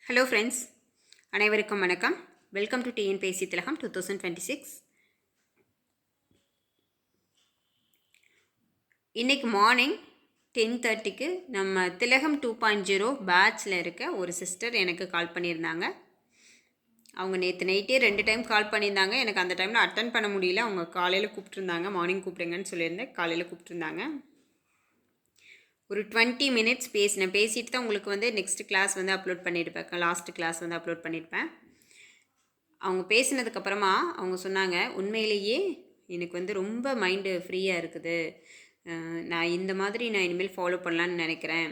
Hello friends, அனைவருக்கும் வணக்கம். Welcome to TNPSC திலகம் 2026. இன்றைக்கி மார்னிங் 10:30க்கு நம்ம திலகம் 2.0 பேட்சில் இருக்க ஒரு சிஸ்டர் எனக்கு கால் பண்ணியிருந்தாங்க. அவங்க நேற்று நைட்டே 2 டைம் கால் பண்ணியிருந்தாங்க. எனக்கு அந்த டைமில் அட்டன் பண்ண முடியல. அவங்க காலையில் கூப்பிட்ருந்தாங்க. மார்னிங் கூப்பிடுங்கன்னு சொல்லியிருந்தேன். காலையில் கூப்பிட்ருந்தாங்க. ஒரு 20 மினிட்ஸ் பேசிட்டு தான் உங்களுக்கு வந்து நெக்ஸ்ட் கிளாஸ் வந்து அப்லோட் பண்ணியிருப்பேன். லாஸ்ட் கிளாஸ் வந்து அப்லோட் பண்ணியிருப்பேன். அவங்க பேசினதுக்கப்புறமா அவங்க சொன்னாங்க, உண்மையிலேயே எனக்கு வந்து ரொம்ப மைண்டு ஃப்ரீயாக இருக்குது. நான் இந்த மாதிரி நான் இனிமேல் ஃபாலோ பண்ணலான்னு நினைக்கிறேன்.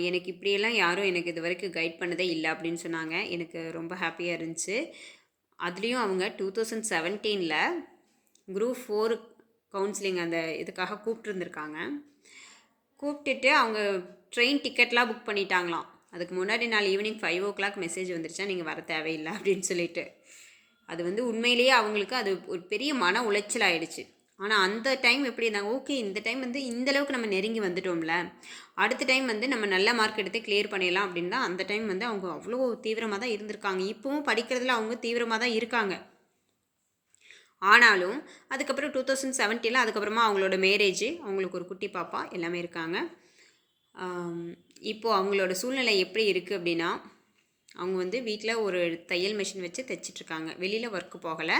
எனக்கு இப்படியெல்லாம் யாரும் எனக்கு இது வரைக்கும் கைட் பண்ணதே இல்லை அப்படின்னு சொன்னாங்க. எனக்கு ரொம்ப ஹாப்பியாக இருந்துச்சு. அதுலேயும் அவங்க 2017 குரூப் 4 கவுன்சிலிங் அந்த இதுக்காக கூப்பிட்டுருந்துருக்காங்க. கூப்பிட்டுட்டு அவங்க ட்ரெயின் டிக்கெட்லாம் புக் பண்ணிட்டாங்களாம். அதுக்கு முன்னாடி நாள் ஈவினிங் 5 o'clock மெசேஜ் வந்துருச்சா, நீங்கள் வர தேவையில்லை அப்படின்னு சொல்லிட்டு. அது வந்து உண்மையிலேயே அவங்களுக்கு அது ஒரு பெரிய மன உளைச்சல் ஆகிடுச்சு. ஆனால் அந்த டைம் எப்படி இருந்தாங்க, ஓகே இந்த டைம் வந்து இந்தளவுக்கு நம்ம நெருங்கி வந்துட்டோம்ல, அடுத்த டைம் வந்து நம்ம நல்ல மார்க் எடுத்து கிளியர் பண்ணிடலாம் அப்படின்னு தான் அந்த டைம் வந்து அவங்க அவ்வளோ தீவிரமாக தான் இருந்திருக்காங்க. இப்போவும் படிக்கிறதுல அவங்க தீவிரமாக தான் இருக்காங்க. ஆனாலும் அதுக்கப்புறம் 2017 அதுக்கப்புறமா அவங்களோட மேரேஜ், அவங்களுக்கு ஒரு குட்டி பாப்பா எல்லாமே இருக்காங்க. இப்போது அவங்களோட சூழ்நிலை எப்படி இருக்குது அப்படின்னா, அவங்க வந்து வீட்டில் ஒரு தையல் மிஷின் வச்சு தைச்சிட்ருக்காங்க. வெளியில் ஒர்க்கு போகலை,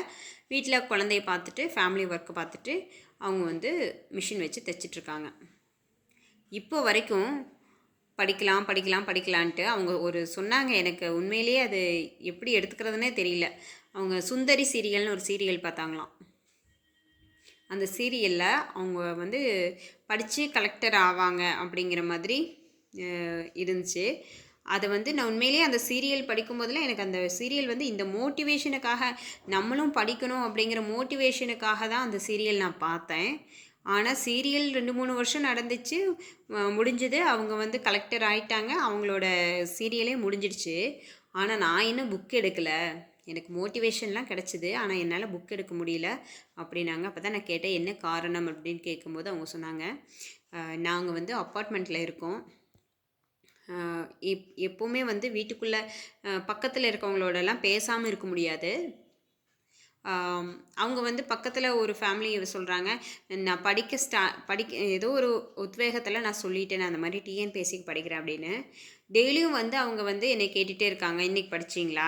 வீட்டில் குழந்தைய பார்த்துட்டு ஃபேமிலி ஒர்க்கு பார்த்துட்டு அவங்க வந்து மிஷின் வச்சு தைச்சிட்ருக்காங்க. இப்போ வரைக்கும் படிக்கலான்ட்டு அவங்க ஒரு சொன்னாங்க. எனக்கு உண்மையிலேயே அது எப்படி எடுத்துக்கிறதுனே தெரியல. அவங்க சுந்தரி சீரியல்னு ஒரு சீரியல் பார்த்தாங்களாம். அந்த சீரியலில் அவங்க வந்து படித்து கலெக்டர் ஆவாங்க அப்படிங்கிற மாதிரி இருந்துச்சு. அதை வந்து நான் உண்மையிலேயே அந்த சீரியல் படிக்கும்போதெல்லாம் எனக்கு அந்த சீரியல் வந்து இந்த மோட்டிவேஷனுக்காக, நம்மளும் படிக்கணும் அப்படிங்கிற மோட்டிவேஷனுக்காக தான் அந்த சீரியல் நான் பார்த்தேன். ஆனால் சீரியல் 2-3 வருஷம் நடந்துச்சு, முடிஞ்சது. அவங்க வந்து கலெக்டர் ஆகிட்டாங்க, அவங்களோட சீரியலே முடிஞ்சிடுச்சு. ஆனால் நான் இன்னும் புக் எடுக்கலை. எனக்கு மோட்டிவேஷன்லாம் கிடச்சிது, ஆனால் என்னால் புக் எடுக்க முடியல அப்படின்னாங்க. அப்போ தான் நான் கேட்டேன், என்ன காரணம் அப்படின்னு கேட்கும்போது அவங்க சொன்னாங்க, நாங்கள் வந்து அப்பார்ட்மெண்ட்டில் இருக்கோம். எப்போவுமே வந்து வீட்டுக்குள்ளே பக்கத்தில் இருக்கவங்களோடலாம் பேசாமல் இருக்க முடியாது. அவங்க வந்து பக்கத்தில் ஒரு ஃபேமிலி சொல்கிறாங்க, நான் படிக்க ஏதோ ஒரு உத்வேகத்தில் நான் சொல்லிட்டேன், அந்த மாதிரி டிஎன்பிஎஸ்சிக்கு படிக்கிறேன் அப்படின்னு. டெய்லியும் வந்து அவங்க வந்து என்னை கேட்டுகிட்டே இருக்காங்க, இன்றைக்கி படிச்சிங்களா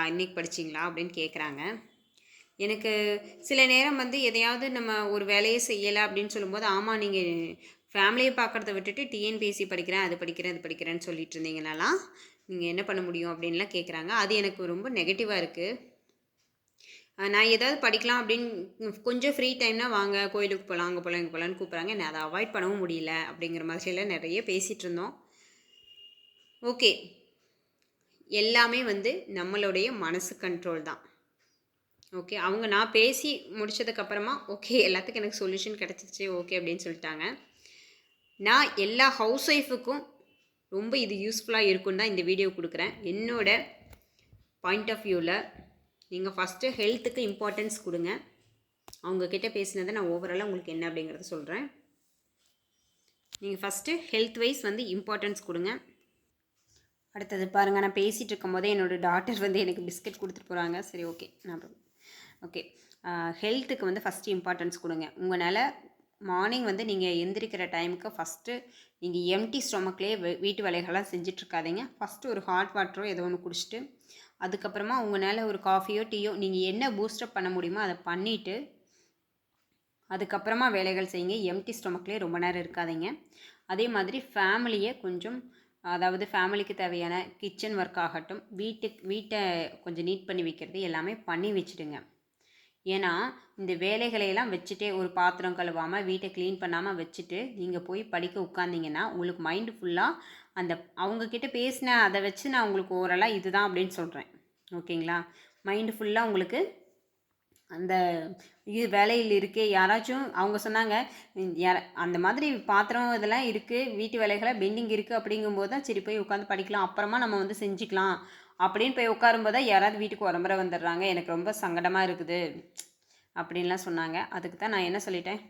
அப்படின்னு கேட்குறாங்க. எனக்கு சில நேரம் வந்து எதையாவது நம்ம ஒரு வேலையை செய்யலை அப்படின்னு சொல்லும்போது, ஆமாம் நீங்கள் ஃபேமிலியை பார்க்குறத விட்டுட்டு டிஎன்பிஎஸ்சி படிக்கிறேன், இது படிக்கிறேன்னு சொல்லிட்டு இருந்தீங்கனாலாம் நீங்கள் என்ன பண்ண முடியும் அப்படின்லாம் கேட்குறாங்க. அது எனக்கு ரொம்ப நெகட்டிவாக இருக்குது. நான் ஏதாவது படிக்கலாம் அப்படின்னு கொஞ்சம் ஃப்ரீ டைம்னால் வாங்க கோயிலுக்கு போகலாம், அங்கே போகலாம், இங்கே போகலான்னு கூப்பிட்றாங்க. நான் அதை அவாய்ட் பண்ணவும் முடியல அப்படிங்கிற மாதிரியெல்லாம் நிறைய பேசிகிட்டு இருந்தோம். ஓகே, எல்லாமே வந்து நம்மளுடைய மனசு கண்ட்ரோல் தான். ஓகே, அவங்க நான் பேசி முடித்ததுக்கப்புறமா ஓகே எல்லாத்துக்கும் எனக்கு சொல்யூஷன் கிடச்சிருச்சு ஓகே அப்படின்னு சொல்லிட்டாங்க. நான் எல்லா ஹவுஸ் ஒய்ஃபுக்கும் ரொம்ப இது யூஸ்ஃபுல்லாக இருக்குன்னு தான் இந்த வீடியோ கொடுக்குறேன். என்னோட பாயிண்ட் ஆஃப் வியூவில் நீங்கள் ஃபஸ்ட்டு ஹெல்த்துக்கு இம்பார்ட்டன்ஸ் கொடுங்க. அவங்கக்கிட்ட பேசினதை நான் ஓவராலாக உங்களுக்கு என்ன அப்படிங்கிறத சொல்கிறேன். நீங்கள் ஃபஸ்ட்டு ஹெல்த் வைஸ் வந்து இம்பார்ட்டன்ஸ் கொடுங்க. அடுத்தது பாருங்கள், நான் பேசிகிட்டு இருக்கும் போதே என்னோடய டாட்டர் வந்து எனக்கு பிஸ்கட் கொடுத்துட்டு போகிறாங்க. சரி ஓகே ஹெல்த்துக்கு வந்து ஃபஸ்ட்டு இம்பார்ட்டன்ஸ் கொடுங்க. உங்களால் மார்னிங் வந்து நீங்கள் எந்திரிக்கிற டைமுக்கு ஃபஸ்ட்டு நீங்கள் எம்டி ஸ்டொமக்லேயே வீட்டு வேலைகள்லாம் செஞ்சிட்ருக்காதீங்க. ஃபஸ்ட்டு ஒரு ஹாட் வாட்டரோ ஏதோ ஒன்று குடிச்சிட்டு, அதுக்கப்புறமா உங்களால் ஒரு காஃபியோ டீயோ நீங்கள் என்ன பூஸ்டப் பண்ண முடியுமோ அதை பண்ணிவிட்டு அதுக்கப்புறமா வேலைகள் செய்யுங்க. எம்டி ஸ்டொமக்லேயே ரொம்ப நேரம் இருக்காதீங்க. அதே மாதிரி ஃபேமிலியை கொஞ்சம், அதாவது ஃபேமிலிக்கு தேவையான கிச்சன் ஒர்க் ஆகட்டும், வீட்டை கொஞ்சம் நீட் பண்ணி வைக்கிறது எல்லாமே பண்ணி வச்சுடுங்க. ஏன்னா இந்த வேலைகளையெல்லாம் வச்சுட்டே ஒரு பாத்திரம் கழுவாமல் வீட்டை க்ளீன் பண்ணாமல் வச்சுட்டு நீங்கள் போய் படிக்க உட்காந்திங்கன்னா உங்களுக்கு மைண்டு ஃபுல்லாக அந்த அவங்கக்கிட்ட பேசின அதை வச்சு நான் உங்களுக்கு ஓவராலாக இதுதான் அப்படின்னு சொல்கிறேன். ஓகேங்களா, மைண்டு ஃபுல்லாக உங்களுக்கு அந்த இது வேலையில் இருக்குது. யாராச்சும் அவங்க சொன்னாங்க, அந்த மாதிரி பாத்திரம் இதெல்லாம் இருக்குது, வீட்டு வேலைகளை பெண்டிங் இருக்குது அப்படிங்கும்போது தான் சரி போய் உட்காந்து படிக்கலாம், அப்புறமா நம்ம வந்து செஞ்சுக்கலாம் அப்படின்னு போய் உட்காரும்போது தான் யாராவது வீட்டுக்கு உரம்பரை வந்துடுறாங்க. எனக்கு ரொம்ப சங்கடமாக இருக்குது அப்படின்லாம் சொன்னாங்க. அதுக்கு தான் நான் என்ன சொல்லிட்டேன்,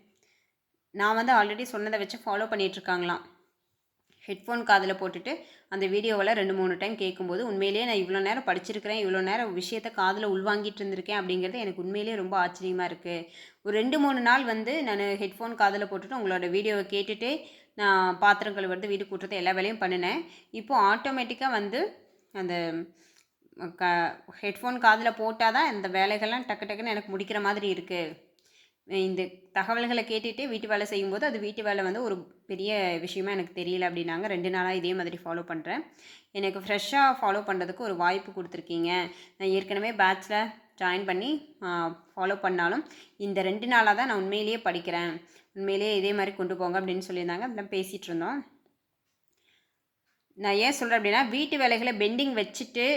நான் வந்து ஆல்ரெடி சொன்னதை வச்சு ஃபாலோ பண்ணிகிட்ருக்காங்களாம். ஹெட்ஃபோன் காதில் போட்டுட்டு அந்த வீடியோவில் 2-3 டைம் கேட்கும்போது உண்மையிலேயே நான் இவ்வளோ நேரம் படிச்சிருக்கிறேன், இவ்வளோ நேரம் விஷயத்த காதில் உள்வாங்கிட்டு இருந்திருக்கேன் அப்படிங்கிறது எனக்கு உண்மையிலேயே ரொம்ப ஆச்சரியமாக இருக்குது. ஒரு 2-3 நாள் வந்து நான் ஹெட்ஃபோன் காதில் போட்டுட்டு உங்களோட வீடியோவை கேட்டுகிட்டே நான் பாத்திரம் கழுவுறது, வீடு கூட்டுறது எல்லா வேலையும் பண்ணினேன். இப்போது ஆட்டோமேட்டிக்காக வந்து அந்த க ஹெட்ஃபோன் காதில் போட்டால் தான் இந்த வேலைகள்லாம் டக்கு டக்குன்னு எனக்கு முடிக்கிற மாதிரி இருக்குது. இந்த தகவல்களை கேட்டுகிட்டே வீட்டு வேலை செய்யும்போது அது வீட்டு வேலை வந்து ஒரு பெரிய விஷயமா எனக்கு தெரியல அப்படின்னாங்க. 2 நாளாக இதே மாதிரி ஃபாலோ பண்ணுறேன். எனக்கு ஃப்ரெஷ்ஷாக ஃபாலோ பண்ணுறதுக்கு ஒரு வாய்ப்பு கொடுத்துருக்கீங்க. நான் ஏற்கனவே பேட்ச்சில் ஜாயின் பண்ணி ஃபாலோ பண்ணாலும் இந்த 2 நாளாக தான் நான் உண்மையிலேயே படிக்கிறேன், உண்மையிலேயே இதே மாதிரி கொண்டு போங்க அப்படின்னு சொல்லியிருந்தாங்க. அதெல்லாம் பேசிகிட்டு இருந்தோம். நான் ஏன் சொல்கிறேன் அப்படின்னா, வீட்டு வேலைகளை பெண்டிங் வச்சுட்டு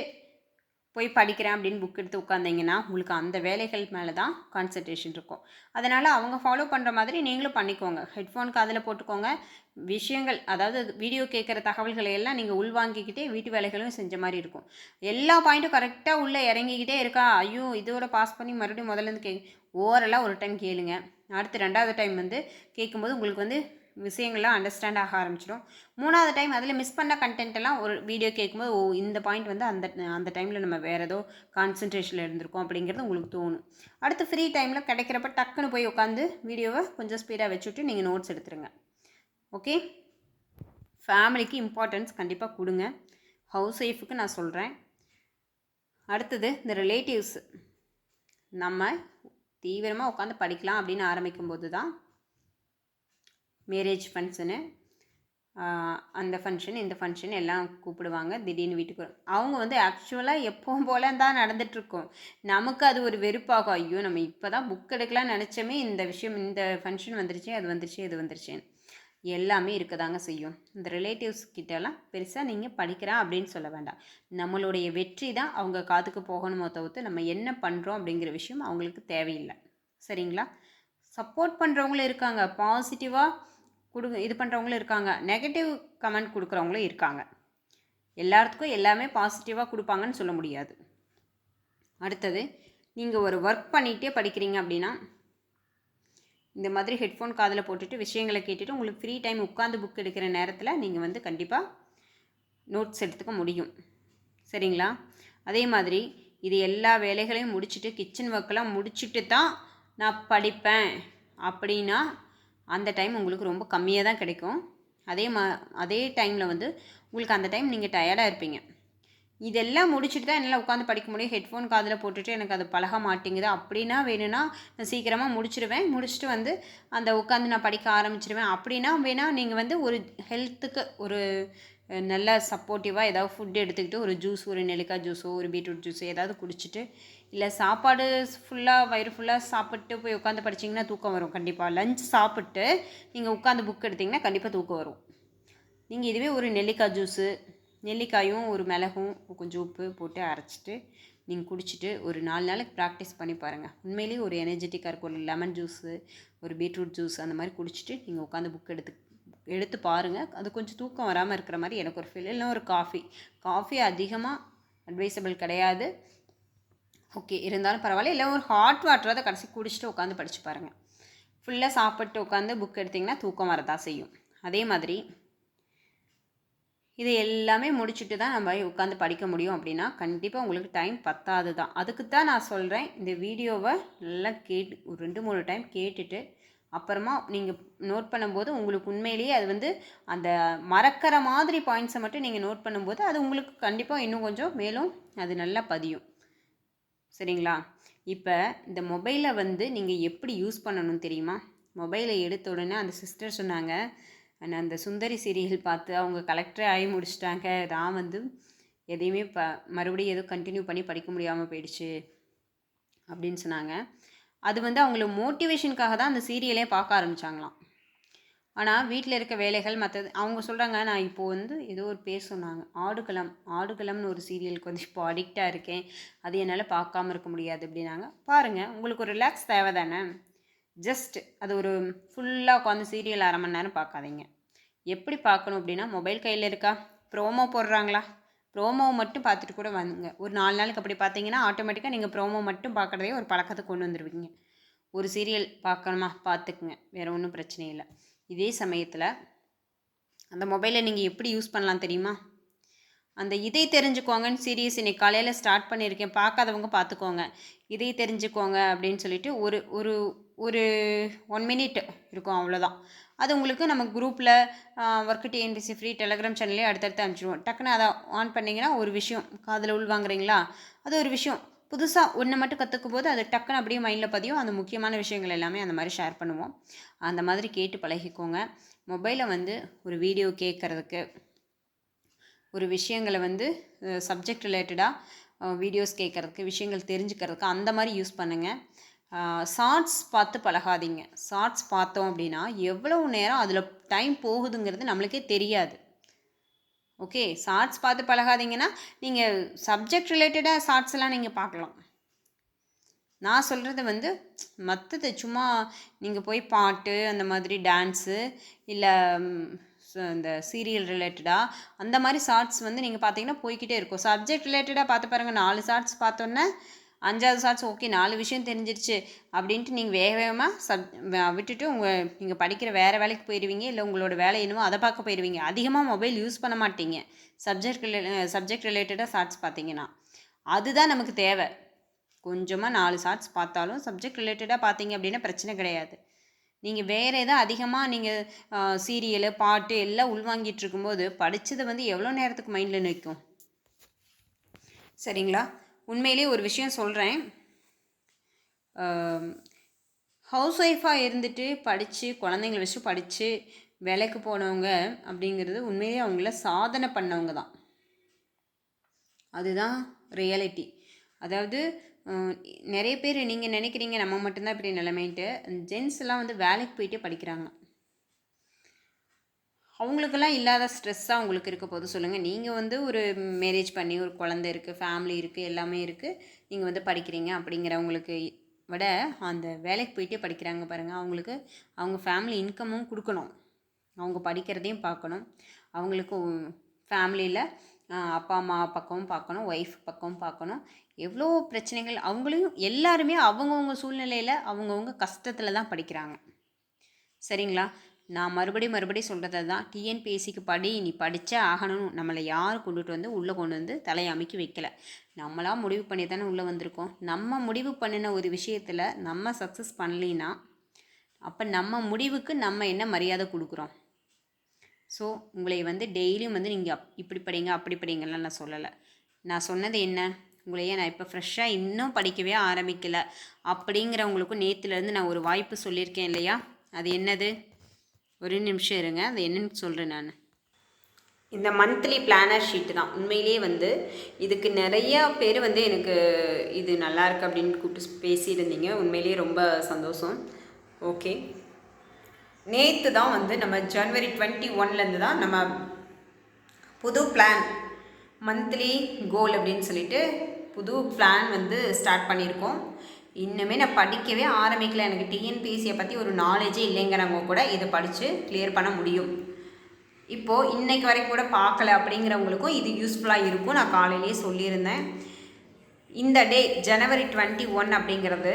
போய் படிக்கிறேன் அப்படின்னு புக் எடுத்து உட்காந்திங்கன்னா உங்களுக்கு அந்த வேலைகள் மேலே தான் கான்சன்ட்ரேஷன் இருக்கும். அதனால் அவங்க ஃபாலோ பண்ணுற மாதிரி நீங்களும் பண்ணிக்கோங்க. ஹெட்ஃபோன் காதில் போட்டுக்கோங்க. விஷயங்கள் அதாவது வீடியோ கேட்குற தகவல்களை எல்லாம் நீங்கள் உள்வாங்கிக்கிட்டே வீட்டு வேலைகளும் செஞ்ச மாதிரி இருக்கும். எல்லா பாயிண்ட்டும் கரெக்டாக உள்ளே இறங்கிக்கிட்டே இருக்கா, ஐயோ இதோட பாஸ் பண்ணி மறுபடியும் முதல்லேருந்து ஓரலாக ஒரு டைம் கேளுங்க. அடுத்து 2வது டைம் வந்து கேட்கும்போது உங்களுக்கு வந்து விஷயங்கள்லாம் அண்டர்ஸ்டாண்ட் ஆக ஆரம்பிச்சிடும். 3வது டைம் அதில் மிஸ் பண்ண கண்டென்ட் எல்லாம் ஒரு வீடியோ கேட்கும்போது இந்த பாயிண்ட் வந்து அந்த டைமில் நம்ம வேறு ஏதோ கான்சன்ட்ரேஷனில் இருந்திருக்கோம் அப்படிங்கிறது உங்களுக்கு தோணும். அடுத்து ஃப்ரீ டைமில் கிடைக்கிறப்ப டக்குன்னு போய் உட்காந்து வீடியோவை கொஞ்சம் ஸ்பீடாக வச்சுட்டு நீங்கள் நோட்ஸ் எடுத்துருங்க. ஓகே, ஃபேமிலிக்கு இம்பார்ட்டன்ஸ் கண்டிப்பாக கொடுங்க. ஹவுஸ் ஒய்ஃபுக்கு நான் சொல்கிறேன். அடுத்தது இந்த ரிலேட்டிவ்ஸ் நம்ம தீவிரமாக உட்காந்து படிக்கலாம் அப்படின்னு ஆரம்பிக்கும்போது தான் மேரேஜ் ஃபங்க்ஷனு, அந்த ஃபங்க்ஷன் இந்த ஃபங்க்ஷன் எல்லாம் கூப்பிடுவாங்க. திடீர்னு வீட்டுக்கு அவங்க வந்து ஆக்சுவலாக எப்பவும் போல தான் நடந்துகிட்ருக்கோம். நமக்கு அது ஒரு வெறுப்பாகும். ஐயோ நம்ம இப்போ தான் புக் எடுக்கலாம்னு நினச்சோமே, இந்த விஷயம் இந்த ஃபங்க்ஷன் வந்துருச்சு, அது வந்துருச்சு, இது வந்துருச்சுன்னு எல்லாமே இருக்க தாங்க செய்யும். இந்த ரிலேட்டிவ்ஸ் கிட்டலாம் பெருசாக நீங்கள் படிக்கிறேன் அப்படின்னு சொல்ல வேண்டாம். நம்மளுடைய வெற்றி தான் அவங்க காதுக்கு போகணுமோ தவிர்த்து நம்ம என்ன பண்ணுறோம் அப்படிங்கிற விஷயம் அவங்களுக்கு தேவையில்லை. சரிங்களா? சப்போர்ட் பண்ணுறவங்களும் இருக்காங்க, பாசிட்டிவாக இது பண்ணுறவங்களும் இருக்காங்க, நெகட்டிவ் கமெண்ட் கொடுக்குறவங்களும் இருக்காங்க. எல்லாத்துக்கும் எல்லாமே பாசிட்டிவாக கொடுப்பாங்கன்னு சொல்ல முடியாது. அடுத்தது, நீங்கள் ஒரு ஒர்க் பண்ணிகிட்டே படிக்கிறீங்க அப்படின்னா இந்த மாதிரி ஹெட்ஃபோன் காதில் போட்டுட்டு விஷயங்களை கேட்டுட்டு உங்களுக்கு ஃப்ரீ டைம் உட்காந்து புக் எடுக்கிற நேரத்தில் நீங்கள் வந்து கண்டிப்பாக நோட்ஸ் எடுத்துக்க முடியும். சரிங்களா? அதே மாதிரி இது எல்லா வேலைகளையும் முடிச்சுட்டு கிச்சன் ஒர்க்கெல்லாம் முடிச்சுட்டு தான் நான் படிப்பேன் அப்படின்னா அந்த டைம் உங்களுக்கு ரொம்ப கம்மியாக தான் கிடைக்கும். அதே டைமில் வந்து உங்களுக்கு அந்த டைம் நீங்கள் டயர்டாக இருப்பீங்க. இதெல்லாம் முடிச்சுட்டு தான் என்னால் உட்காந்து படிக்க முடியும். ஹெட்ஃபோன் காதில் போட்டுட்டு எனக்கு அது பழக மாட்டேங்குது அப்படின்னா வேணும்னா நான் சீக்கிரமாக முடிச்சுட்டு வந்து அந்த உட்காந்து நான் படிக்க ஆரம்பிச்சிடுவேன் அப்படின்னா வேணால் நீங்கள் வந்து ஒரு ஹெல்த்துக்கு ஒரு நல்ல சப்போர்ட்டிவாக ஏதாவது ஃபுட் எடுத்துக்கிட்டு ஒரு ஜூஸ், ஒரு நெல்லிக்காய் ஜூஸோ ஒரு பீட்ரூட் ஜூஸோ ஏதாவது குடிச்சிட்டு, இல்லை சாப்பாடு ஃபுல்லாக வயிறு ஃபுல்லாக சாப்பிட்டு போய் உட்காந்து படிச்சிங்கன்னா தூக்கம் வரும் கண்டிப்பாக. லஞ்ச் சாப்பிட்டு நீங்கள் உட்காந்து புக் எடுத்திங்கன்னா கண்டிப்பாக தூக்கம் வரும். நீங்கள் இதுவே ஒரு நெல்லிக்காய் ஜூஸு, நெல்லிக்காயும் ஒரு மிளகும் கொஞ்சம் உப்பு போட்டு அரைச்சிட்டு நீங்கள் குடிச்சிட்டு ஒரு 4 நாளைக்கு ப்ராக்டிஸ் பண்ணி பாருங்கள். உண்மையிலேயே ஒரு எனர்ஜெட்டிக்காக இருக்கும். ஒரு லெமன் ஜூஸு, ஒரு பீட்ரூட் ஜூஸ் அந்த மாதிரி குடிச்சிட்டு நீங்கள் உட்காந்து புக் எடுத்து பாருங்கள். அது கொஞ்சம் தூக்கம் வராமல் இருக்கிற மாதிரி எனக்கு ஒரு ஃபீல். இல்லைனா ஒரு காஃபி அதிகமாக அட்வைசபிள் கிடையாது. ஓகே, இருந்தாலும் பரவாயில்ல. இல்லை ஒரு ஹாட் வாட்டரை அதை கடைசி குடிச்சிட்டு உட்காந்து படித்து பாருங்கள். ஃபுல்லாக சாப்பிட்டு உட்காந்து புக் எடுத்திங்கன்னா தூக்கம் வரதான் செய்யும். அதே மாதிரி இது எல்லாமே முடிச்சுட்டு தான் நம்ம உட்காந்து படிக்க முடியும் அப்படின்னா கண்டிப்பாக உங்களுக்கு டைம் பத்தாது தான். அதுக்கு தான் நான் சொல்கிறேன், இந்த வீடியோவை நல்லா ஒரு 2-3 டைம் கேட்டுட்டு அப்புறமா நீங்கள் நோட் பண்ணும்போது உங்களுக்கு உண்மையிலேயே அது வந்து அந்த மறக்கிற மாதிரி பாயிண்ட்ஸை மட்டும் நீங்கள் நோட் பண்ணும்போது அது உங்களுக்கு கண்டிப்பாக இன்னும் கொஞ்சம் மேலும் அது நல்லா பதியும். சரிங்களா? இப்போ இந்த மொபைலை வந்து நீங்கள் எப்படி யூஸ் பண்ணணும் தெரியுமா? மொபைலை எடுத்த உடனே அந்த சிஸ்டர் சொன்னாங்க, நான் அந்த சுந்தரி சீரியல் பார்த்து அவங்க கலெக்டரே ஆகி முடிச்சிட்டாங்க, நான் வந்து எதையுமே மறுபடியும் எதுவும் கண்டினியூ பண்ணி படிக்க முடியாமல் போயிடுச்சு அப்படின்னு சொன்னாங்க. அது வந்து அவங்கள மோட்டிவேஷனுக்காக தான் அந்த சீரியலே பார்க்க ஆரம்பித்தாங்களாம். ஆனால் வீட்டில் இருக்க வேலைகள் மற்றது அவங்க சொல்கிறாங்க, நான் இப்போது வந்து ஏதோ ஒரு பேர் சொன்னாங்க, ஆடுகளம்னு ஒரு சீரியலுக்கு வந்து இப்போ அடிக்டாக இருக்கேன், அது என்னால் பார்க்காம இருக்க முடியாது அப்படின்னாங்க. பாருங்கள், உங்களுக்கு ஒரு ரிலாக்ஸ் தேவை தானே. ஜஸ்ட் அது ஒரு ஃபுல்லாக உட்காந்து சீரியல் 1/2 மணி நேரம் பார்க்காதீங்க. எப்படி பார்க்கணும் அப்படின்னா, மொபைல் கையில் இருக்கா, ப்ரோமோ போடுறாங்களா, ப்ரோமோவை மட்டும் பார்த்துட்டு கூட வாங்க. ஒரு 4 நாளுக்கு அப்படி பார்த்தீங்கன்னா ஆட்டோமேட்டிக்காக நீங்கள் ப்ரோமோ மட்டும் பார்க்குறதே ஒரு பழக்கத்தை கொண்டு வந்துடுவீங்க. ஒரு சீரியல் பார்க்கணுமா பார்த்துக்குங்க, வேறு ஒன்றும் பிரச்சனை இல்லை. இதே சமயத்தில் அந்த மொபைலை நீங்கள் எப்படி யூஸ் பண்ணலாம் தெரியுமா? அந்த இதை தெரிஞ்சுக்கோங்கன்னு சீரியஸ் இன்னைக்கு காலையில் ஸ்டார்ட் பண்ணியிருக்கேன். பார்க்காதவங்க பார்த்துக்கோங்க. இதை தெரிஞ்சுக்கோங்க அப்படின்னு சொல்லிட்டு ஒரு ஒரு ஒரு 1 மினிட் இருக்கும், அவ்வளோதான். அது உங்களுக்கு நம்ம குரூப்பில் ஒர்க்கு டிஎன்பிசி ஃப்ரீ டெலகிராம் சேனல்லே அடுத்தடுத்து அனுப்பிச்சிடுவோம். டக்குன்னு அதை ஆன் பண்ணிங்கன்னா ஒரு விஷயம் காதில் உள்வாங்குறீங்களா, அது ஒரு விஷயம் புதுசாக ஒன்று மட்டும் கற்றுக்கும் போது அது டக்குன்னு அப்படியே மைண்டில் பதியும். அந்த முக்கியமான விஷயங்கள் எல்லாமே அந்த மாதிரி ஷேர் பண்ணுவோம். அந்த மாதிரி கேட்டு பழகிக்கோங்க. மொபைலை வந்து ஒரு வீடியோ கேட்குறதுக்கு, ஒரு விஷயங்களை வந்து சப்ஜெக்ட் ரிலேட்டடாக வீடியோஸ் கேட்குறதுக்கு, விஷயங்கள் தெரிஞ்சுக்கிறதுக்கு அந்த மாதிரி யூஸ் பண்ணுங்கள். ஷார்ட்ஸ் பார்த்து பழகாதீங்க. ஷார்ட்ஸ் பார்த்தோம் அப்படின்னா எவ்வளவு நேரம் அதில் டைம் போகுதுங்கிறது நம்மளுக்கே தெரியாது. ஓகே, ஷார்ட்ஸ் பார்த்து பழகாதீங்கன்னா நீங்கள் சப்ஜெக்ட் ரிலேட்டடாக ஷார்ட்ஸ் எல்லாம் நீங்கள் பார்க்கலாம். நான் சொல்கிறது வந்து மற்றது சும்மா நீங்கள் போய் பாட்டு அந்த மாதிரி டான்ஸு இல்லை இந்த சீரியல் ரிலேட்டடாக அந்த மாதிரி ஷார்ட்ஸ் வந்து நீங்கள் பார்த்தீங்கன்னா போய்கிட்டே இருக்கும். சப்ஜெக்ட் ரிலேட்டடாக பார்த்து பாருங்கள். 4 ஷார்ட்ஸ் பார்த்தோன்னே 5வது ஷார்ட்ஸ் ஓகே 4 விஷயம் தெரிஞ்சிருச்சு அப்படின்ட்டு நீங்கள் வேக வேகமாக விட்டுட்டு நீங்கள் படிக்கிற வேறு வேலைக்கு போயிடுவீங்க. இல்லை உங்களோட வேலை என்னவோ அதை பார்க்க போயிடுவீங்க. அதிகமாக மொபைல் யூஸ் பண்ண மாட்டீங்க. சப்ஜெக்ட் ரிலேட்டடாக ஷார்ட்ஸ் பார்த்தீங்கன்னா அதுதான் நமக்கு தேவை. கொஞ்சமாக 4 ஷார்ட்ஸ் பார்த்தாலும் சப்ஜெக்ட் ரிலேட்டடாக பார்த்தீங்க அப்படின்னா பிரச்சனை கிடையாது. நீங்கள் வேறு எதாவது அதிகமாக நீங்கள் சீரியலு பாட்டு எல்லாம் உள்வாங்கிட்டு இருக்கும்போது படித்ததை வந்து எவ்வளோ நேரத்துக்கு மைண்டில் நிற்கும்? சரிங்களா? உண்மையிலே ஒரு விஷயம் சொல்கிறேன். ஹவுஸ் ஒய்ஃபாக இருந்துட்டு படித்து குழந்தைங்கள வச்சு படித்து வேலைக்கு போனவங்க அப்படிங்கிறது உண்மையிலே அவங்கள சாதனை பண்ணவங்க தான். அதுதான் ரியாலிட்டி. அதாவது நிறைய பேர் நீங்கள் நினைக்கிறீங்க நம்ம மட்டும்தான் இப்படி நிலைமைன்ட்டு. ஜென்ஸ்லாம் வந்து வேலைக்கு போயிட்டே படிக்கிறாங்க. அவங்களுக்கெல்லாம் இல்லாத ஸ்ட்ரெஸ்ஸாக உங்களுக்கு இருக்க போது சொல்லுங்கள். நீங்கள் வந்து ஒரு மேரேஜ் பண்ணி ஒரு குழந்தை இருக்குது, ஃபேமிலி இருக்குது, எல்லாமே இருக்குது, நீங்கள் வந்து படிக்கிறீங்க அப்படிங்கிறவங்களுக்கு விட அந்த வேலைக்கு போயிட்டே படிக்கிறாங்க பாருங்கள். அவங்களுக்கு அவங்க ஃபேமிலி இன்கமும் கொடுக்கணும், அவங்க படிக்கிறதையும் பார்க்கணும், அவங்களுக்கு ஃபேமிலியில் அப்பா அம்மா பக்கமும் பார்க்கணும், ஒய்ஃப் பக்கமும் பார்க்கணும். எவ்வளோ பிரச்சனைகள் அவங்களையும் எல்லாருமே அவங்கவுங்க சூழ்நிலையில் அவங்கவுங்க கஷ்டத்தில் தான் படிக்கிறாங்க. சரிங்களா? நான் மறுபடியும் சொல்கிறது தான், டிஎன்பிஎஸ்சிக்கு படி, நீ படித்தே ஆகணும். நம்மளை யாரும் கொண்டுட்டு வந்து உள்ளே கொண்டு வந்து தலையை அமைக்கி வைக்கலை. நம்மளாக முடிவு பண்ணி தானே உள்ளே வந்திருக்கோம். நம்ம முடிவு பண்ணின ஒரு விஷயத்தில் நம்ம சக்ஸஸ் பண்ணலின்னா அப்போ நம்ம முடிவுக்கு நம்ம என்ன மரியாதை கொடுக்குறோம்? ஸோ உங்களை வந்து டெய்லியும் வந்து நீங்கள் இப்படி படிங்க அப்படி படிங்கலாம் நான் சொல்லலை. நான் சொன்னது என்ன, உங்களையே நான் இப்போ ஃப்ரெஷ்ஷாக இன்னும் படிக்கவே ஆரம்பிக்கலை அப்படிங்கிறவங்களுக்கும் நேற்றுலேருந்து நான் ஒரு வாய்ப்பு சொல்லியிருக்கேன் இல்லையா? அது என்னது? ஒரு நிமிஷம் இருங்க, அது என்னன்னு சொல்கிறேன் நான். இந்த மந்த்லி பிளானர் ஷீட்டு தான். உண்மையிலே வந்து இதுக்கு நிறையா பேர் வந்து எனக்கு இது நல்லாயிருக்கு அப்படின்னு கூப்பிட்டு பேசியிருந்தீங்க. உண்மையிலே ரொம்ப சந்தோஷம். ஓகே, நேற்று தான் வந்து நம்ம ஜனவரி 21லேருந்து தான் நம்ம புது பிளான் மந்த்லி கோல் அப்படின்னு சொல்லிட்டு புது பிளான் வந்து ஸ்டார்ட் பண்ணியிருக்கோம். இன்னுமே நான் படிக்கவே ஆரம்பிக்கல. எனக்கு டிஎன்பிஎஸ்சியை பற்றி ஒரு நாலேஜே இல்லைங்கிறவங்க கூட இதை படித்து கிளியர் பண்ண முடியும். இப்போது இன்றைக்கு வரைக்கும் கூட பார்க்கல அப்படிங்கிறவங்களுக்கும் இது யூஸ்ஃபுல்லாக இருக்கும். நான் காலையிலேயே சொல்லியிருந்தேன். இந்த டே ஜனவரி 21 அப்படிங்கிறது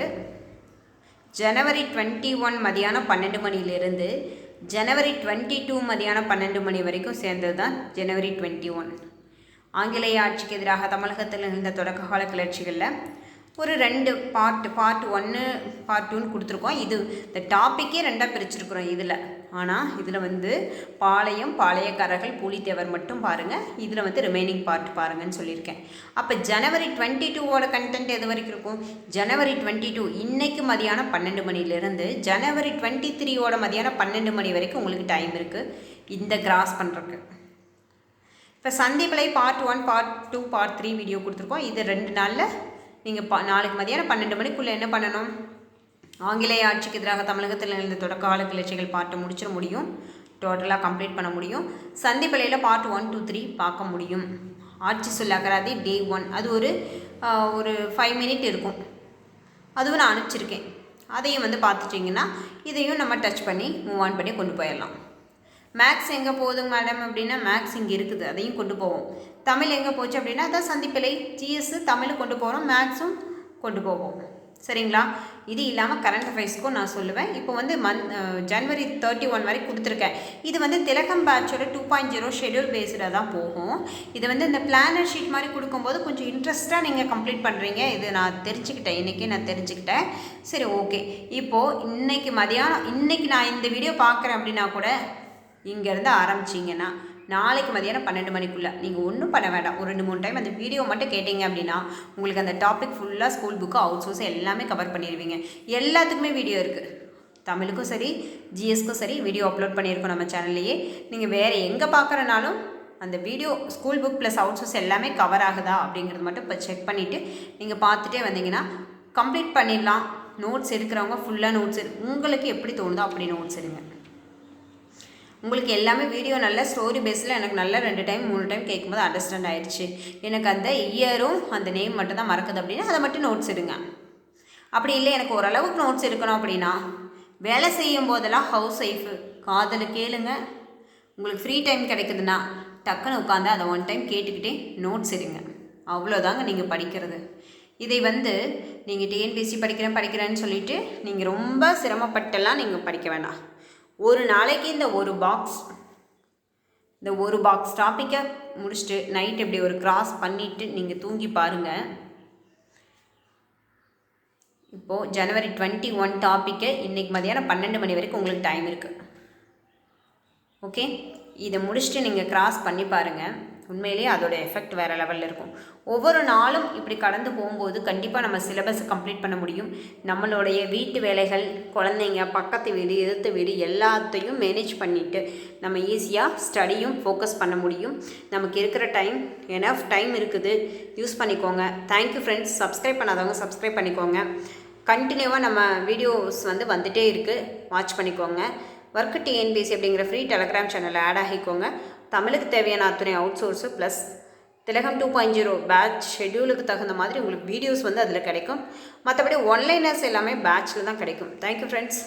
ஜனவரி 21 மதியானம் 12 மணியிலிருந்து ஜனவரி 22 மதியானம் 12 மணி வரைக்கும் சேர்ந்தது தான் ஜனவரி 21. ஆங்கிலேய ஆட்சிக்கு எதிராக தமிழகத்தில் இருந்த தொடக்க கால கிளர்ச்சிகளில் ஒரு 2 பார்ட் 1 பார்ட் 2ன்னு கொடுத்துருக்கோம். இது இந்த டாப்பிக்கே 2ஆக பிரிச்சுருக்குறோம் இதில். ஆனால் இதில் வந்து பாளையக்காரர்கள், பூலித்தேவர் மட்டும் பாருங்கள். இதில் வந்து ரிமைனிங் பார்ட் பாருங்கன்னு சொல்லியிருக்கேன். அப்போ ஜனவரி 22ஓட கண்டென்ட் எது வரைக்கும் இருக்கும்? ஜனவரி 22 இன்னைக்கு மதியானம் 12 மணிலேருந்து ஜனவரி 23ஓட மதியானம் 12 மணி வரைக்கும் உங்களுக்கு டைம் இருக்குது இந்த கிராஸ் பண்ணுறதுக்கு. இப்போ சந்திப்பிலை பார்ட் 1 பார்ட் 2 பார்ட் 3 வீடியோ கொடுத்துருக்கோம். இது 2 நாளில் நீங்கள் நாளைக்கு மதியானம் 12 மணிக்குள்ளே என்ன பண்ணணும்? ஆங்கிலேய ஆட்சிக்கு எதிராக தமிழகத்தில் இருந்த தொடக்க கால கிளர்ச்சிகள் பார்ட்டு முடிச்சிட முடியும். டோட்டலாக கம்ப்ளீட் பண்ண முடியும். சந்திப்பிலையில் பார்ட் 1 2 3 பார்க்க முடியும். ஆட்சி சொல்ல அகராதி டே 1 அது ஒரு 5 மினிட் இருக்கும். அதுவும் நான் அனுப்பிச்சிருக்கேன். அதையும் வந்து பார்த்துட்டிங்கன்னா இதையும் நம்ம டச் பண்ணி மூவ் ஆன் பண்ணி கொண்டு போயிடலாம். மேக்ஸ் எங்கே போகுதுங்க மேடம் அப்படின்னா மேக்ஸ் இங்கே இருக்குது, அதையும் கொண்டு போவோம். தமிழ் எங்கே போச்சு அப்படின்னா அதான் சந்திப்பிலை ஜிஎஸ் தமிழ் கொண்டு போகிறோம், மேக்ஸும் கொண்டு போவோம். சரிங்களா? இது இல்லாமல் கரண்ட் அஃபேர்ஸ்க்கும் நான் சொல்லுவேன். இப்போ வந்து ஜனவரி 31 வரைக்கும் கொடுத்துருக்கேன். இது வந்து திலகம் பேட்சோட 2.0 ஷெடியூல் பேஸ்டாக தான் போகும். இது வந்து இந்த பிளானர் ஷீட் மாதிரி கொடுக்கும்போது கொஞ்சம் இன்ட்ரெஸ்ட்டாக நீங்கள் கம்ப்ளீட் பண்ணுறீங்க. இது நான் தெரிஞ்சுக்கிட்டேன், இன்றைக்கி நான் தெரிஞ்சுக்கிட்டேன். சரி, ஓகே. இப்போது இன்றைக்கி மதியானம், இன்றைக்கி நான் இந்த வீடியோ பார்க்குறேன் அப்படின்னா கூட இங்கேருந்து ஆரம்பிச்சிங்கன்னா நாளைக்கு மதியானம் 12 மணிக்குள்ளே நீங்கள் ஒன்றும் பண்ண வேண்டாம். ஒரு 2-3 டைம் அந்த வீடியோ மட்டும் கேட்டிங்க அப்படின்னா உங்களுக்கு அந்த டாபிக் ஃபுல்லாக ஸ்கூல் புக்கு, அவுட் சோர்ஸ் எல்லாமே கவர் பண்ணிடுவீங்க. எல்லாத்துக்குமே வீடியோ இருக்குது. தமிழுக்கும் சரி, ஜிஎஸ்க்கும் சரி வீடியோ அப்லோட் பண்ணியிருக்கோம் நம்ம சேனல்லையே. நீங்கள் வேறு எங்கே பார்க்குறனாலும் அந்த video school book plus out source எல்லாமே கவர் ஆகுதா அப்படிங்கிறது மட்டும் இப்போ செக் பண்ணிவிட்டு நீங்கள் பார்த்துட்டே வந்தீங்கன்னா கம்ப்ளீட் பண்ணிடலாம். நோட்ஸ் எடுக்கிறவங்க ஃபுல்லாக நோட்ஸ் உங்களுக்கு எப்படி தோணுதோ அப்படி நோட்ஸ் எடுங்க. உங்களுக்கு எல்லாமே வீடியோ நல்ல ஸ்டோரி பேஸில் எனக்கு நல்ல 2 டைம் 3 டைம் கேட்கும்போது அண்டர்ஸ்டாண்ட் ஆகிடுச்சு. எனக்கு அந்த இயரும் அந்த நேம் மட்டும் தான் மறக்குது அப்படின்னா அதை மட்டும் நோட்ஸ் எடுங்க. அப்படி இல்லை எனக்கு ஓரளவுக்கு நோட்ஸ் எடுக்கணும் அப்படின்னா வேலை செய்யும் போதெல்லாம் ஹவுஸ் ஒய்ஃபு காதில் கேளுங்க. உங்களுக்கு ஃப்ரீ டைம் கிடைக்குதுன்னா டக்குன்னு உட்காந்து அதை 1 டைம் கேட்டுக்கிட்டே நோட்ஸ் எடுங்க. அவ்வளோதாங்க நீங்கள் படிக்கிறது. இதை வந்து நீங்கள் டிஎன்பிஎஸ்சி படிக்கிறேன்னு சொல்லிவிட்டு நீங்கள் ரொம்ப சிரமப்பட்டெல்லாம் நீங்கள் படிக்க வேண்டாம். ஒரு நாளைக்கு இந்த ஒரு பாக்ஸ் டாப்பிக்கை முடிச்சுட்டு நைட் இப்படி ஒரு கிராஸ் பண்ணிவிட்டு நீங்கள் தூங்கி பாருங்கள். இப்போது ஜனவரி 21 டாப்பிக்கை இன்றைக்கி மதியானம் 12 மணி வரைக்கும் உங்களுக்கு டைம் இருக்குது. ஓகே, இதை முடிச்சுட்டு நீங்கள் கிராஸ் பண்ணி பாருங்கள். உண்மையிலேயே அதோட எஃபெக்ட் வேறு லெவலில் இருக்கும். ஒவ்வொரு நாளும் இப்படி கடந்து போகும்போது கண்டிப்பாக நம்ம சிலபஸை கம்ப்ளீட் பண்ண முடியும். நம்மளுடைய வீட்டு வேலைகள், குழந்தைங்க, பக்கத்து வீடு, எதிர்த்த வீடு எல்லாத்தையும் மேனேஜ் பண்ணிவிட்டு நம்ம ஈஸியாக ஸ்டடியும் ஃபோக்கஸ் பண்ண முடியும். நமக்கு இருக்கிற டைம் எனஃப் டைம் இருக்குது, யூஸ் பண்ணிக்கோங்க. Thank you friends. சப்ஸ்கிரைப் பண்ணாதவங்க சப்ஸ்கிரைப் பண்ணிக்கோங்க. கண்டினியூவாக நம்ம வீடியோஸ் வந்துகிட்டே இருக்குது, வாட்ச் பண்ணிக்கோங்க. ஒர்க் டிஎன்பிஎஸ்சி அப்படிங்கிற ஃப்ரீ டெலகிராம் சேனலில் ஆட் ஆகிக்கோங்க. தமிழுக்கு தேவையான அத்தனை அவுட் சோர்ஸு ப்ளஸ் திலகம் 2.0 பேட்ச் ஷெட்யூலுக்கு தகுந்த மாதிரி உங்களுக்கு வீடியோஸ் அதில் கிடைக்கும். மற்றபடி ஒன்லைனர்ஸ் எல்லாமே பேட்சில் தான் கிடைக்கும். Thank you friends.